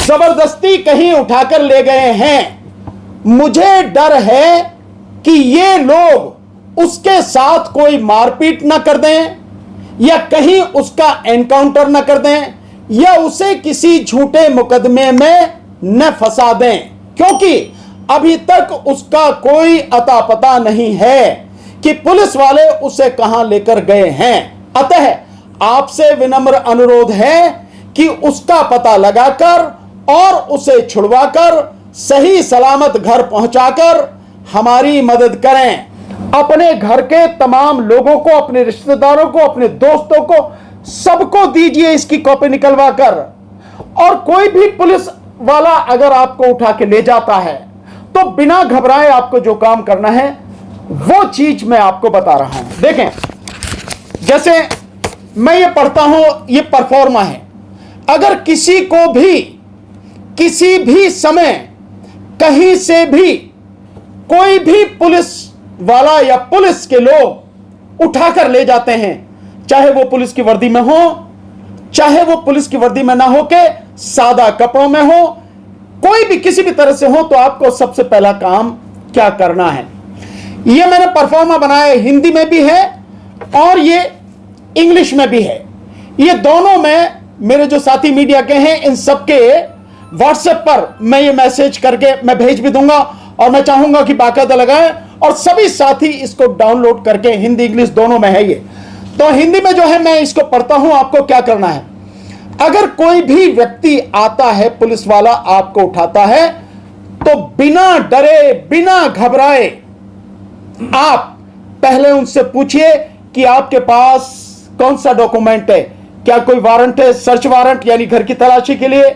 जबरदस्ती कहीं उठाकर ले गए हैं। मुझे डर है कि ये लोग उसके साथ कोई मारपीट ना कर दें, या कहीं उसका एनकाउंटर न कर दें, या उसे किसी झूठे मुकदमे में न फंसा दें, क्योंकि अभी तक उसका कोई अता पता नहीं है कि पुलिस वाले उसे कहां लेकर गए हैं। अतः आपसे विनम्र अनुरोध है कि उसका पता लगाकर और उसे छुड़वाकर सही सलामत घर पहुंचाकर हमारी मदद करें। अपने घर के तमाम लोगों को, अपने रिश्तेदारों को, अपने दोस्तों को, सबको दीजिए इसकी कॉपी निकलवा कर। और कोई भी पुलिस वाला अगर आपको उठा के ले जाता है तो बिना घबराए आपको जो काम करना है वो चीज मैं आपको बता रहा हूं। देखें, जैसे मैं ये पढ़ता हूं, ये परफॉर्मा है। अगर किसी को भी किसी भी समय कहीं से भी कोई भी पुलिस वाला या पुलिस के लोग उठाकर ले जाते हैं, चाहे वो पुलिस की वर्दी में हो, चाहे वो पुलिस की वर्दी में ना हो के सादा कपड़ों में हो, कोई भी किसी भी तरह से हो, तो आपको सबसे पहला काम क्या करना है। ये मैंने परफॉर्मा बनाया, हिंदी में भी है और ये इंग्लिश में भी है। ये दोनों में मेरे जो साथी मीडिया के हैं इन सबके व्हाट्सएप पर मैं ये मैसेज करके मैं भेज भी दूंगा, और मैं चाहूंगा कि बाकायदा लगाएं और सभी साथी इसको डाउनलोड करके, हिंदी इंग्लिश दोनों में है ये। तो हिंदी में जो है मैं इसको पढ़ता हूं, आपको क्या करना है। अगर कोई भी व्यक्ति आता है, पुलिस वाला आपको उठाता है, तो बिना डरे बिना घबराए आप पहले उनसे पूछिए कि आपके पास कौन सा डॉक्यूमेंट है। क्या कोई वारंट है, सर्च वारंट यानी घर की तलाशी के लिए?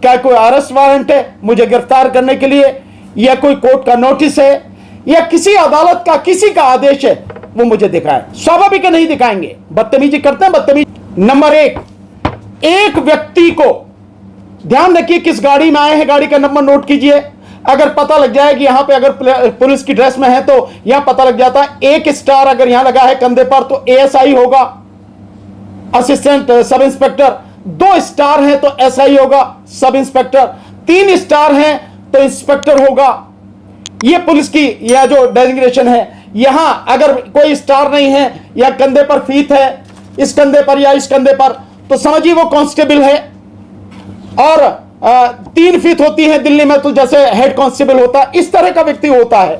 क्या कोई अरेस्ट वारंट है मुझे गिरफ्तार करने के लिए? या कोई कोर्ट का नोटिस है, या किसी अदालत का किसी का आदेश है, वो मुझे दिखाएं। स्वाभाविक नहीं दिखाएंगे, बदतमीजी करते हैं, बदतमीजी। नंबर एक व्यक्ति को ध्यान रखिए किस गाड़ी में आए हैं, गाड़ी का नंबर नोट कीजिए। अगर पता लग जाए कि यहां पे अगर पुलिस की ड्रेस में है तो यहां पता लग जाता है। 1 स्टार अगर यहां लगा है कंधे पर तो एएसआई होगा, असिस्टेंट सब इंस्पेक्टर। 2 स्टार है तो एसआई होगा, सब इंस्पेक्टर। 3 स्टार है तो इंस्पेक्टर होगा। ये पुलिस की यह जो डेजिग्नेशन है। यहां अगर कोई स्टार नहीं है या कंधे पर फीत है, इस कंधे पर या इस कंधे पर, तो समझिए वो कांस्टेबल है। और 3 फीत होती है दिल्ली में तो जैसे हेड कांस्टेबल होता है, इस तरह का व्यक्ति होता है।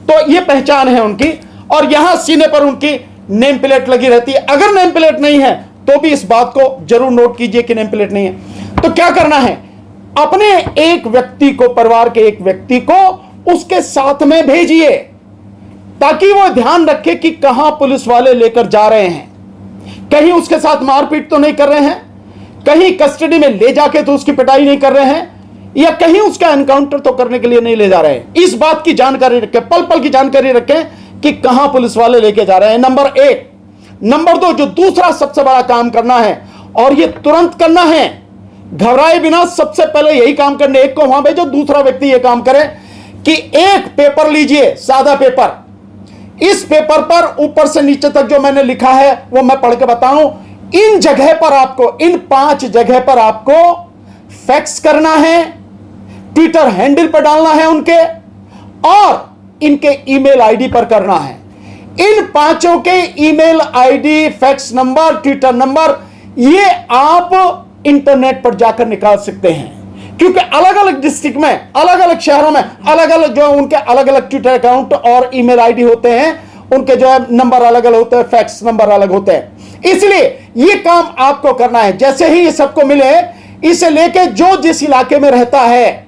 तो ये पहचान है उनकी। और यहां सीने पर उनकी नेम प्लेट लगी रहती है। अगर नेम प्लेट नहीं है तो भी इस बात को जरूर नोट कीजिए कि नेम प्लेट नहीं है। तो क्या करना है, अपने एक व्यक्ति को, परिवार के एक व्यक्ति को उसके साथ में भेजिए, ताकि वो ध्यान रखे कि कहां पुलिस वाले लेकर जा रहे हैं। कहीं उसके साथ मारपीट तो नहीं कर रहे हैं, कहीं कस्टडी में ले जाके तो उसकी पिटाई नहीं कर रहे हैं, या कहीं उसका एनकाउंटर तो करने के लिए नहीं ले जा रहे हैं। इस बात की जानकारी रखें, पल पल की जानकारी रखें कि कहां पुलिस वाले लेके जा रहे हैं। नंबर 1। नंबर 2, जो दूसरा सबसे बड़ा काम करना है, और यह तुरंत करना है, घबराए बिना सबसे पहले यही काम करने। एक को वहां भेजो, दूसरा व्यक्ति यह काम करे कि एक पेपर लीजिए, सादा पेपर। इस पेपर पर ऊपर से नीचे तक जो मैंने लिखा है वो मैं पढ़ के बताऊं। इन जगह पर आपको, इन 5 जगह पर आपको फैक्स करना है, ट्विटर हैंडल पर डालना है उनके, और इनके ईमेल आईडी पर करना है। इन 5 के email ID, fax number, Twitter number, ये आप इंटरनेट पर जाकर निकाल सकते हैं। क्योंकि अलग अलग डिस्ट्रिक्ट में, अलग अलग शहरों में अलग अलग जो उनके अलग अलग ट्विटर अकाउंट और ईमेल आईडी होते हैं, उनके जो है नंबर अलग अलग होते हैं, फैक्स नंबर अलग होते हैं। इसलिए ये काम आपको करना है। जैसे ही ये सबको मिले, इसे लेके जो जिस इलाके में रहता है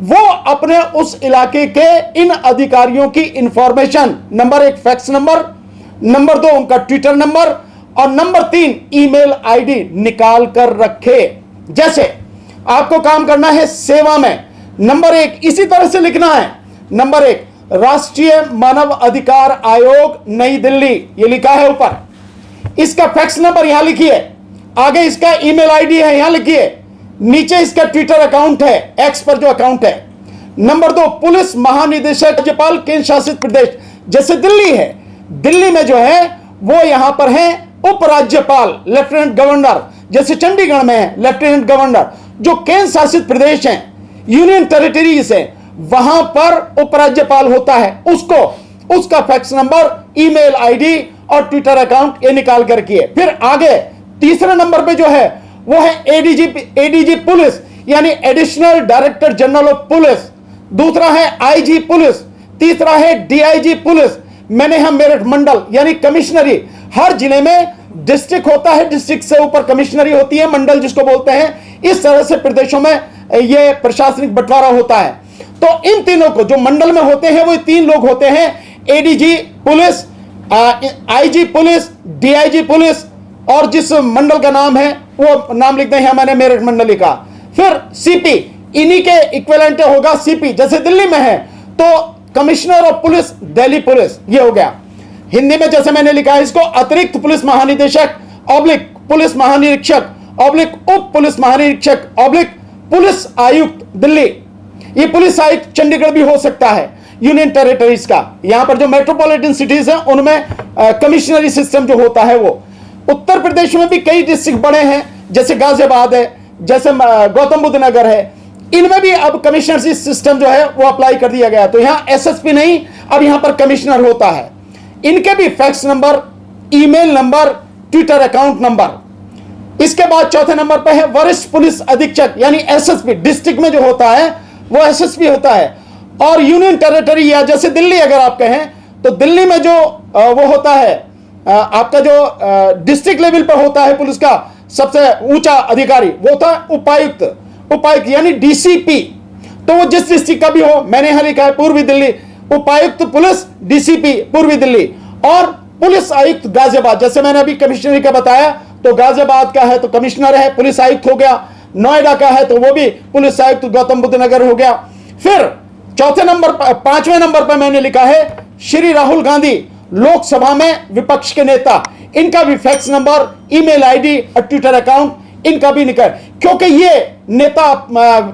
वो अपने उस इलाके के इन अधिकारियों की information, number 1 fax number, number 2 उनका ट्विटर नंबर, और नंबर 3 ईमेल आईडी निकाल कर रखे। जैसे आपको काम करना है सेवा में, नंबर 1 इसी तरह से लिखना है। नंबर 1 राष्ट्रीय मानव अधिकार आयोग नई दिल्ली, ये लिखा है ऊपर। इसका फैक्स नंबर यहां लिखिए, आगे इसका ईमेल आईडी है यहां लिखिए, नीचे इसका ट्विटर अकाउंट है, एक्स पर जो अकाउंट है। नंबर 2 पुलिस महानिदेशक राज्यपाल केंद्र शासित प्रदेश, जैसे दिल्ली है, दिल्ली में जो है वो यहां पर है उपराज्यपाल, लेफ्टिनेंट गवर्नर, जैसे चंडीगढ़ में है लेफ्टिनेंट गवर्नर, जो केंद्र शासित प्रदेश हैं, यूनियन टेरिटरीज हैं, वहां पर उपराज्यपाल होता है, उसको उसका फैक्स नंबर, ईमेल आईडी और ट्विटर अकाउंट ये निकाल कर किए। फिर आगे तीसरे नंबर पे जो है वो है एडीजी पुलिस, यानी additional director general of police. दूसरा है आईजी पुलिस। तीसरा है डीआईजी पुलिस। मैंने यहां मेरठ मंडल यानी कमिश्नरी, हर जिले में डिस्ट्रिक्ट होता है, डिस्ट्रिक्ट से ऊपर कमिश्नरी होती है, मंडल जिसको बोलते हैं। इस तरह से प्रदेशों में यह प्रशासनिक बंटवारा होता है। तो इन तीनों को जो मंडल में होते हैं वो तीन लोग होते हैं, ADG police, IG police, DIG police, और जिस मंडल का नाम है वो नाम लिखते हैं मैंने मेरठ मंडली का। फिर सीपी, इन्हीं के इक्विवेलेंट होगा सीपी। जैसे दिल्ली में है तो commissioner of police Delhi police, ये हो गया। हिंदी में जैसे मैंने लिखा है इसको अतिरिक्त पुलिस महानिदेशक ऑब्लिक पुलिस महानिरीक्षक ऑब्लिक उप पुलिस महानिरीक्षक ऑब्लिक पुलिस आयुक्त दिल्ली। ये पुलिस आयुक्त चंडीगढ़ भी हो सकता है, यूनियन टेरिटरीज का। यहां पर जो मेट्रोपॉलिटन सिटीज हैं उनमें कमिश्नरी सिस्टम जो होता है वो। उत्तर प्रदेश में भी कई डिस्ट्रिक्ट बड़े हैं, जैसे गाजियाबाद है, जैसे गौतम बुद्ध नगर है, इनमें भी अब कमिश्नर सिस्टम जो है वो अप्लाई कर दिया गया। तो यहां एसएसपी नहीं, अब यहां पर कमिश्नर होता है। इनके भी fax number, email number, Twitter account number. इसके बाद चौथे नंबर पर है वरिष्ठ पुलिस अधीक्षक यानी एसएसपी। डिस्ट्रिक्ट में जो होता है वो एसएसपी होता है। और यूनियन टेरिटरी या जैसे दिल्ली अगर आप कहें तो दिल्ली में जो वो होता है आपका जो डिस्ट्रिक्ट लेवल पर होता है पुलिस का सबसे ऊंचा अधिकारी, वो होता है उपायुक्त यानी डीसीपी। तो वो जिस डिस्ट्रिक्ट का भी हो, मैंने यहां लिखा है पूर्वी दिल्ली, उपायुक्त पुलिस डीसीपी पूर्वी दिल्ली। और पुलिस आयुक्त गाजियाबाद, जैसे मैंने अभी कमिश्नरी का बताया, तो गाजियाबाद का है तो कमिश्नर है, पुलिस आयुक्त हो गया। नोएडा का है तो वो भी पुलिस आयुक्त गौतम बुद्ध नगर हो गया। फिर चौथे नंबर, पांचवें नंबर पर मैंने लिखा है श्री राहुल गांधी, लोकसभा में विपक्ष के नेता। इनका भी फैक्स नंबर, ईमेल आईडी और ट्विटर अकाउंट इनका भी निकल, क्योंकि ये नेता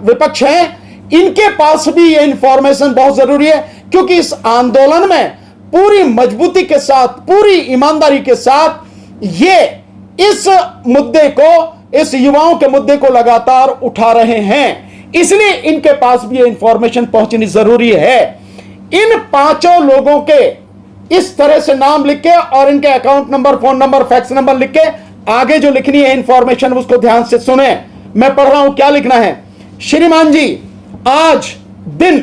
विपक्ष हैं, इनके पास भी ये इंफॉर्मेशन बहुत जरूरी है। क्योंकि इस आंदोलन में पूरी मजबूती के साथ, पूरी ईमानदारी के साथ ये इस मुद्दे को, इस युवाओं के मुद्दे को लगातार उठा रहे हैं, इसलिए इनके पास भी ये इंफॉर्मेशन पहुंचनी जरूरी है। इन पांचों लोगों के इस तरह से नाम लिख के और इनके account number, phone number, fax number लिख के आगे जो लिखनी है इंफॉर्मेशन उसको ध्यान से सुने। मैं पढ़ रहा हूं क्या लिखना है। श्रीमान जी, आज दिन,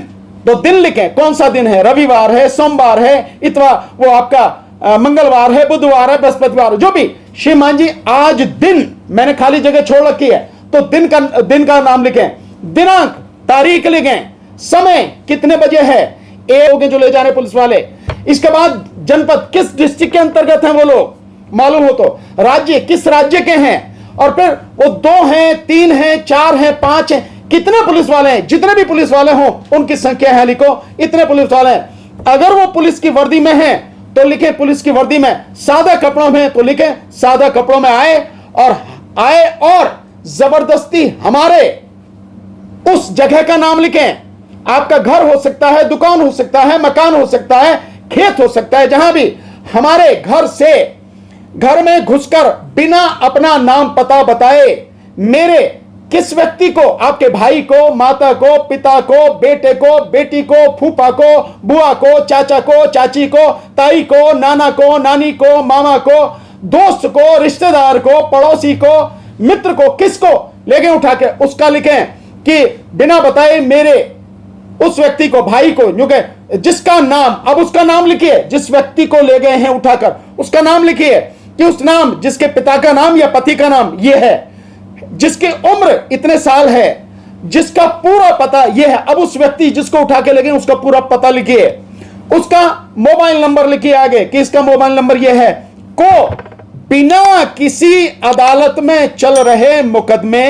तो दिन लिखें, कौन सा दिन है, रविवार है, सोमवार है, इतवार, वो आपका मंगलवार है, बुधवार है, बृहस्पतिवार, जो भी। श्रीमान जी, आज दिन, मैंने खाली जगह छोड़ रखी है तो दिन का नाम लिखें, दिनांक, तारीख लिखें, समय कितने बजे है, ए होंगे जो ले जा रहे पुलिस वाले। इसके बाद जनपद, किस डिस्ट्रिक्ट के अंतर्गत हैं वो लोग, मालूम हो तो। राज्य, किस राज्य के हैं, और फिर वो 2 हैं, 3 हैं, 4 हैं, 5 हैं, कितने पुलिस वाले हैं। जितने भी पुलिस वाले हों उनकी संख्या है लिखो, इतने पुलिस वाले हैं। अगर वो पुलिस की वर्दी में हैं तो लिखे पुलिस की वर्दी में, सादा कपड़ों में तो लिखे सादा कपड़ों में आए, और जबरदस्ती हमारे उस जगह का नाम लिखें। आपका घर हो सकता है, दुकान हो सकता है, मकान हो सकता है, खेत हो सकता है, जहां भी हमारे घर में घुसकर बिना अपना नाम पता बताए मेरे किस व्यक्ति को, आपके भाई को, माता को, पिता को, बेटे को, बेटी को, फूफा को, बुआ को, चाचा को, चाची को, ताई को, नाना को, नानी को, मामा को, दोस्त को, रिश्तेदार को, पड़ोसी को, मित्र को, किसको लेके उठा के उसका लिखें कि बिना बताए मेरे उस व्यक्ति को, भाई को, क्योंकि जिसका नाम, अब उसका नाम लिखिए, जिस व्यक्ति को ले गए हैं उठाकर उसका नाम लिखिए कि उस नाम, जिसके पिता का नाम या पति का नाम ये है, जिसकी उम्र इतने साल है, जिसका पूरा पता ये है। अब उस व्यक्ति जिसको उठा के ले गए उसका पूरा पता लिखिए, उसका मोबाइल नंबर लिखिए आगे कि इसका मोबाइल नंबर ये है, को बिना किसी अदालत में चल रहे मुकदमे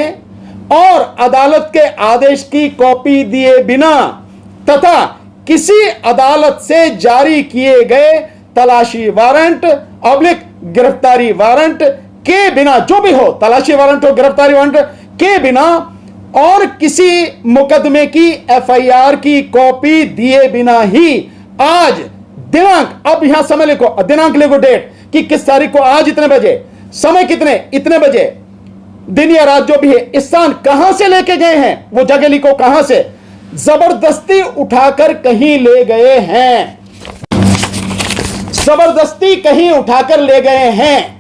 और अदालत के आदेश की कॉपी दिए बिना तथा किसी अदालत से जारी किए गए तलाशी वारंट ऑब्लिक गिरफ्तारी वारंट के बिना, जो भी हो, तलाशी वारंट हो, गिरफ्तारी वारंट के बिना, और किसी मुकदमे की एफआईआर की कॉपी दिए बिना ही आज दिनांक, अब यहां समय लिखो, दिनांक लिखो, डेट कि किस तारीख को, आज इतने बजे, समय कितने, इतने बजे, दिन या रात जो भी है, स्थान कहां से लेके गए हैं, वो जगेली को कहां से जबरदस्ती उठाकर कहीं ले गए हैं, जबरदस्ती कहीं उठाकर ले गए हैं।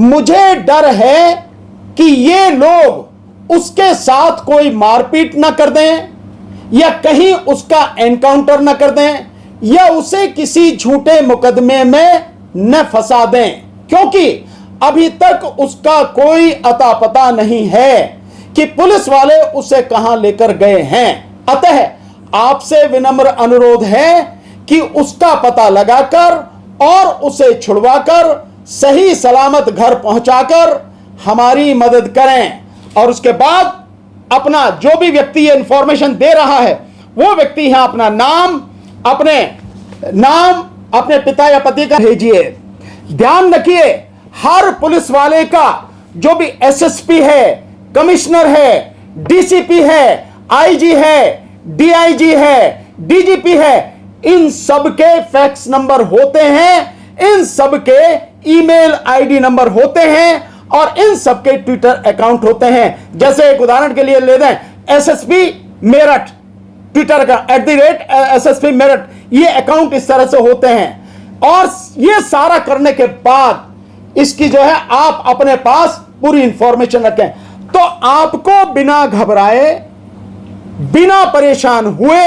मुझे डर है कि ये लोग उसके साथ कोई मारपीट ना कर दें, या कहीं उसका एनकाउंटर ना कर दें, या उसे किसी झूठे मुकदमे में न फंसा दें, क्योंकि अभी तक उसका कोई अता पता नहीं है कि पुलिस वाले उसे कहां लेकर गए हैं। अतः आपसे विनम्र अनुरोध है कि उसका पता लगाकर और उसे छुड़वाकर सही सलामत घर पहुंचाकर हमारी मदद करें, और उसके बाद अपना जो भी व्यक्ति ये इंफॉर्मेशन दे रहा है वो व्यक्ति यहां अपना नाम, अपने पिता या पति का भेजिए। ध्यान रखिए, हर पुलिस वाले का जो भी एसएसपी है, कमिश्नर है, डीसीपी है, आईजी है, डीआईजी है, डीजीपी है, इन सब के फैक्स नंबर होते हैं, इन सब के ईमेल आईडी नंबर होते हैं, और इन सब के ट्विटर अकाउंट होते हैं। जैसे एक उदाहरण के लिए ले दें, एसएसपी मेरठ ट्विटर का @SSP मेरठ, ये अकाउंट इस तरह से होते हैं। और ये सारा करने के बाद इसकी जो है आप अपने पास पूरी इंफॉर्मेशन रखें। तो आपको बिना घबराए, बिना परेशान हुए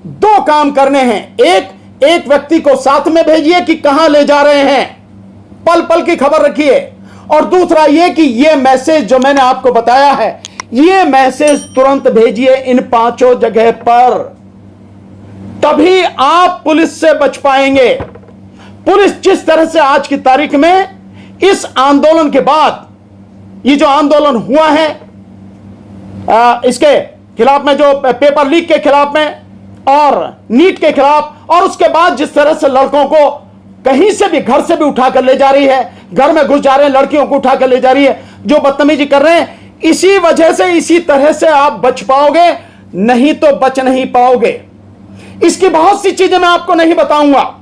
दो काम करने हैं। एक व्यक्ति को साथ में भेजिए कि कहां ले जा रहे हैं, पल पल की खबर रखिए, और दूसरा यह कि यह मैसेज जो मैंने आपको बताया है, यह मैसेज तुरंत भेजिए इन 5 जगह पर, तभी आप पुलिस से बच पाएंगे। पुलिस जिस तरह से आज की तारीख में इस आंदोलन के बाद, ये जो आंदोलन हुआ है इसके खिलाफ में, जो पेपर लीक के खिलाफ में और नीट के खिलाफ, और उसके बाद जिस तरह से लड़कों को कहीं से भी, घर से भी उठाकर ले जा रही है, घर में घुस जा रहे हैं, लड़कियों को उठाकर ले जा रही है, जो बदतमीजी कर रहे हैं, इसी वजह से, इसी तरह से आप बच पाओगे, नहीं तो बच नहीं पाओगे। इसकी बहुत सी चीजें मैं आपको नहीं बताऊंगा,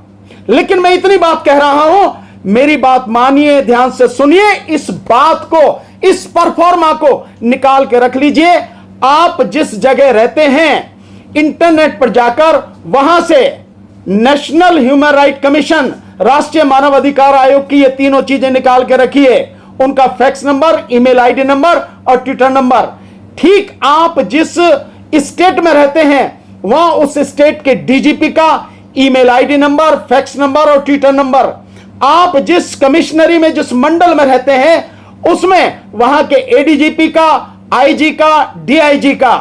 लेकिन मैं इतनी बात कह रहा हूं, मेरी बात मानिए, ध्यान से सुनिए, इस बात को, इस परफॉर्मा को निकाल के रख लीजिए। आप जिस जगह रहते हैं, इंटरनेट पर जाकर वहां से नेशनल ह्यूमन राइट कमीशन, राष्ट्रीय मानव अधिकार आयोग की ये तीनों चीजें निकाल के रखिए, उनका fax number, email ID number और ट्विटर नंबर। ठीक आप जिस स्टेट में रहते हैं, वहां उस स्टेट के डीजीपी का email ID number, fax number और ट्विटर नंबर। आप जिस कमिश्नरी में, जिस मंडल में रहते हैं, उसमें वहां के एडीजीपी का, आईजी का, डीआईजी का,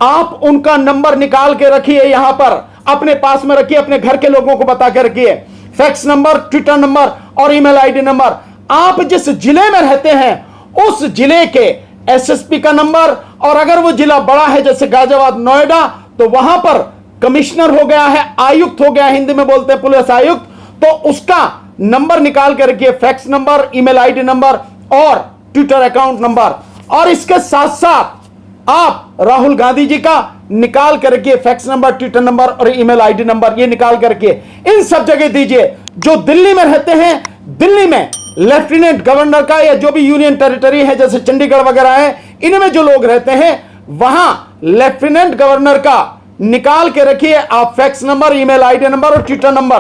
आप उनका नंबर निकाल के रखिए, यहां पर अपने पास में रखिए, अपने घर के लोगों को बता के रखिए, फैक्स नंबर, ट्विटर नंबर और ईमेल आईडी नंबर। आप जिस जिले में रहते हैं उस जिले के एसएसपी का नंबर, और अगर वो जिला बड़ा है जैसे गाजियाबाद, नोएडा, तो वहां पर कमिश्नर हो गया है, आयुक्त हो गया, हिंदी में बोलते हैं पुलिस आयुक्त, तो उसका नंबर निकाल के रखिए, fax number, email ID number और ट्विटर अकाउंट नंबर। और इसके साथ साथ आप राहुल गांधी जी का निकाल कर रखिए, फैक्स नंबर, ट्विटर नंबर और ईमेल आईडी नंबर, ये निकाल कर रखिए, इन सब जगह दीजिए। जो दिल्ली में रहते हैं, दिल्ली में लेफ्टिनेंट गवर्नर का, या जो भी यूनियन टेरिटरी है जैसे चंडीगढ़ वगैरह है, इनमें जो लोग रहते हैं, वहां लेफ्टिनेंट गवर्नर का निकाल के रखिए आप, fax number, email ID number और Twitter number,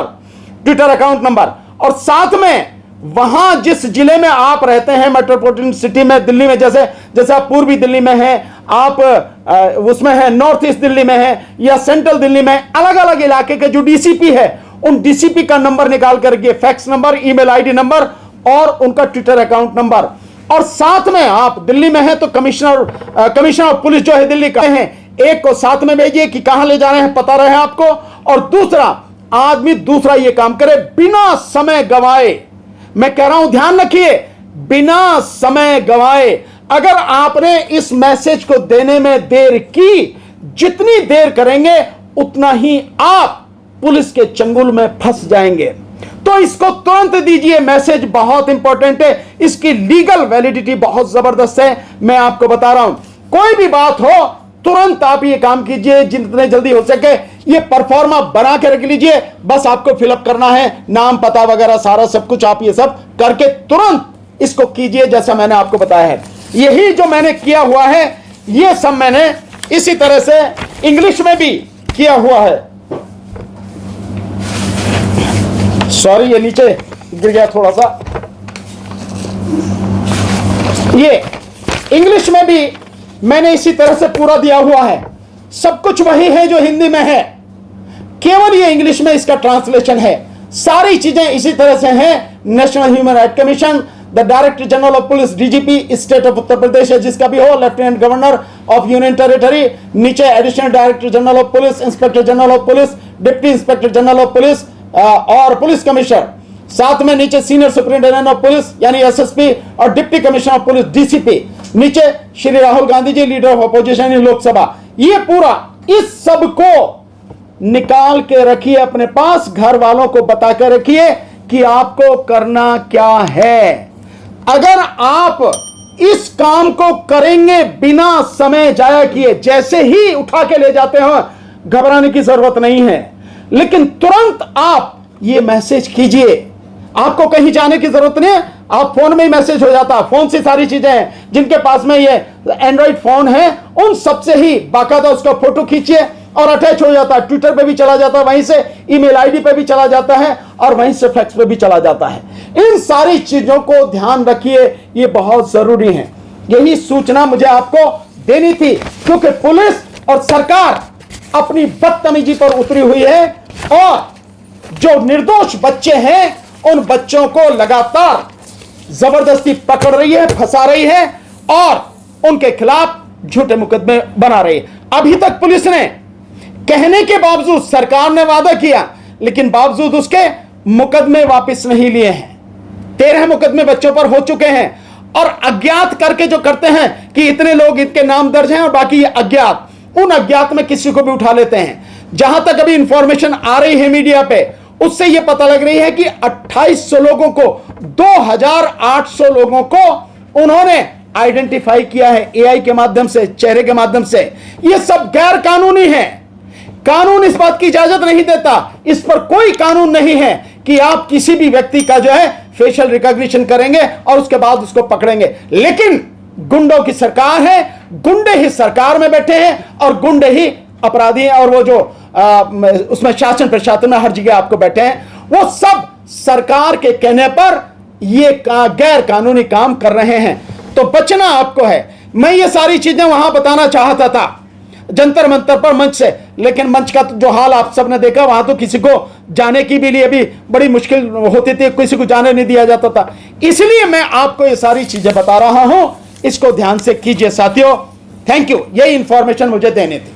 Twitter account number. और साथ में वहां जिस जिले में आप रहते हैं, मेट्रोपॉलिटन सिटी में, दिल्ली में, जैसे आप पूर्वी दिल्ली में हैं, आप उसमें हैं, नॉर्थ ईस्ट दिल्ली में हैं, या सेंट्रल दिल्ली में, अलग अलग इलाके के जो डीसीपी है, उन डीसीपी का नंबर निकाल करके, fax number, email ID number और उनका ट्विटर अकाउंट नंबर। और साथ में आप दिल्ली में हैं तो कमिश्नर ऑफ पुलिस जो है दिल्ली का है, एक को साथ में भेजिए कि कहां ले जा रहे हैं, पता रहे आपको। और दूसरा ये काम करे बिना समय गवाए। मैं कह रहा हूं, ध्यान रखिए, बिना समय गवाए। अगर आपने इस मैसेज को देने में देर की, जितनी देर करेंगे उतना ही आप पुलिस के चंगुल में फंस जाएंगे। तो इसको तुरंत दीजिए, मैसेज बहुत इंपॉर्टेंट है, इसकी लीगल वैलिडिटी बहुत जबरदस्त है। मैं आपको बता रहा हूं, कोई भी बात हो तुरंत आप ये काम कीजिए, जितने जल्दी हो सके ये परफॉर्मा बना के रख लीजिए। बस आपको फिलअप करना है, नाम, पता वगैरह सारा सब कुछ, आप ये सब करके तुरंत इसको कीजिए जैसा मैंने आपको बताया है। यही जो मैंने किया हुआ है ये सब मैंने इसी तरह से इंग्लिश में भी किया हुआ है। सॉरी, ये नीचे गिर गया थोड़ा सा। ये इंग्लिश में भी मैंने इसी तरह से पूरा दिया हुआ है। सब कुछ वही है जो हिंदी में है, केवल ये इंग्लिश में इसका ट्रांसलेशन है। सारी चीजें इसी तरह से हैं। National human right commission, the director general of police, DGP state of Uttar Pradesh है जिसका भी हो, lieutenant governor of union territory, नीचे additional director general of police, inspector general of police, deputy inspector general of police और police commissioner, साथ में नीचे senior superintendent of police यानी एसएसपी और deputy commissioner of police DCP, नीचे Shri Rahul Gandhi ji leader of opposition in Lok Sabha. ये पूरा इस सब को निकाल के रखिए अपने पास, घर वालों को बता कर रखिए कि आपको करना क्या है। अगर आप इस काम को करेंगे बिना समय जाया किए, जैसे ही उठा के ले जाते हो घबराने की जरूरत नहीं है, लेकिन तुरंत आप ये मैसेज कीजिए। आपको कहीं जाने की जरूरत नहीं है, आप फोन में ही मैसेज हो जाता है। फोन से सारी चीजें हैं, जिनके पास में ये एंड्रॉइड फोन है उन सबसे ही बाकायदा उसका फोटो खींचिए और अटैच हो जाता है। ट्विटर पे भी चला जाता है, वहीं से ईमेल आईडी पे भी चला जाता है और वहीं से फैक्स पे भी चला जाता है। इन सारी चीजों को ध्यान रखिए, ये बहुत जरूरी है। यही सूचना मुझे आपको देनी थी, क्योंकि पुलिस और सरकार अपनी बदतमीजी पर उतरी हुई है और जो निर्दोष बच्चे हैं उन बच्चों को लगातार जबरदस्ती पकड़ रही है, फंसा रही है और उनके खिलाफ झूठे मुकदमे बना रही है। अभी तक पुलिस ने कहने के बावजूद, सरकार ने वादा किया लेकिन बावजूद उसके मुकदमे वापस नहीं लिए हैं। 13 मुकदमे बच्चों पर हो चुके हैं और अज्ञात करके जो करते हैं कि इतने लोग, इनके नाम दर्ज हैं और बाकी ये अज्ञात, उन अज्ञात में किसी को भी उठा लेते हैं। जहां तक अभी इंफॉर्मेशन आ रही है मीडिया पे, उससे यह पता लग रही है कि 2800 लोगों को, 2800 लोगों को उन्होंने आइडेंटिफाई किया है एआई के माध्यम से, चेहरे के माध्यम से। यह सब गैर कानूनी है। कानून इस बात की इजाजत नहीं देता, इस पर कोई कानून नहीं है कि आप किसी भी व्यक्ति का जो है फेशियल रिकॉग्निशन करेंगे और उसके बाद उसको पकड़ेंगे। लेकिन गुंडों की सरकार है, गुंडे ही सरकार में बैठे हैं और गुंडे ही अपराधी हैं, और वो जो उसमें शासन प्रशासन में हर जगह आपको बैठे हैं, वो सब सरकार के कहने पर ये गैर कानूनी काम कर रहे हैं। तो बचना आपको है। मैं ये सारी चीजें वहां बताना चाहता था जंतर मंतर पर, मंच से, लेकिन मंच का जो हाल आप सबने देखा, वहां तो किसी को जाने की भी लिए भी बड़ी मुश्किल होती थी, किसी को जाने नहीं दिया जाता था। इसलिए मैं आपको ये सारी चीजें बता रहा हूं, इसको ध्यान से कीजिए साथियों। थैंक यू, यही इंफॉर्मेशन मुझे देनी थी।